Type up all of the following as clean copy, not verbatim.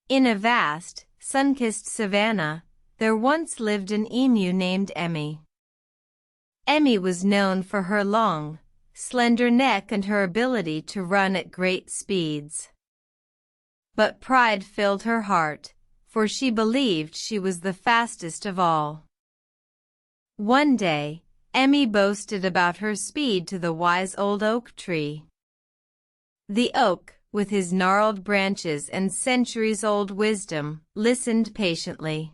In a vast, sun-kissed savannah, there once lived an emu named Emmy. Emmy was known for her long, slender neck and her ability to run at great speeds. But pride filled her heart, for she believed she was the fastest of all. One day, Emmy boasted about her speed to the wise old oak tree. The oak, with his gnarled branches and centuries-old wisdom, listened patiently.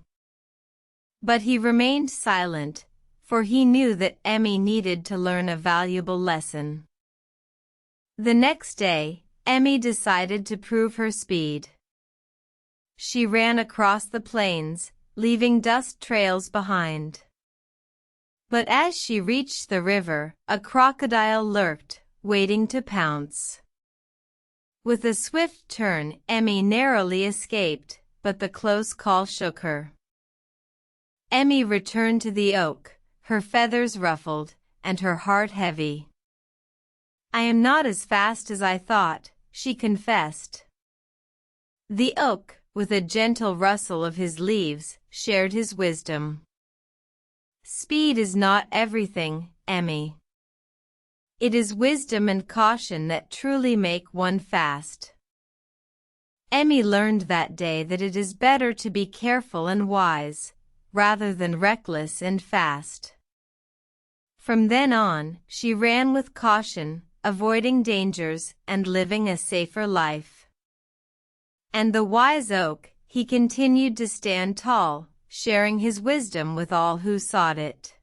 But he remained silent, for he knew that Emmy needed to learn a valuable lesson. The next day, Emmy decided to prove her speed. She ran across the plains, leaving dust trails behind. But as she reached the river, a crocodile lurked, waiting to pounce. With a swift turn, Emmy narrowly escaped, but the close call shook her. Emmy returned to the oak, her feathers ruffled, and her heart heavy. "I am not as fast as I thought," she confessed. The oak, with a gentle rustle of his leaves, shared his wisdom. "Speed is not everything, Emmy. It is wisdom and caution that truly make one fast." Emmy learned that day that it is better to be careful and wise, rather than reckless and fast. From then on, she ran with caution, avoiding dangers and living a safer life. And the wise oak, he continued to stand tall, sharing his wisdom with all who sought it.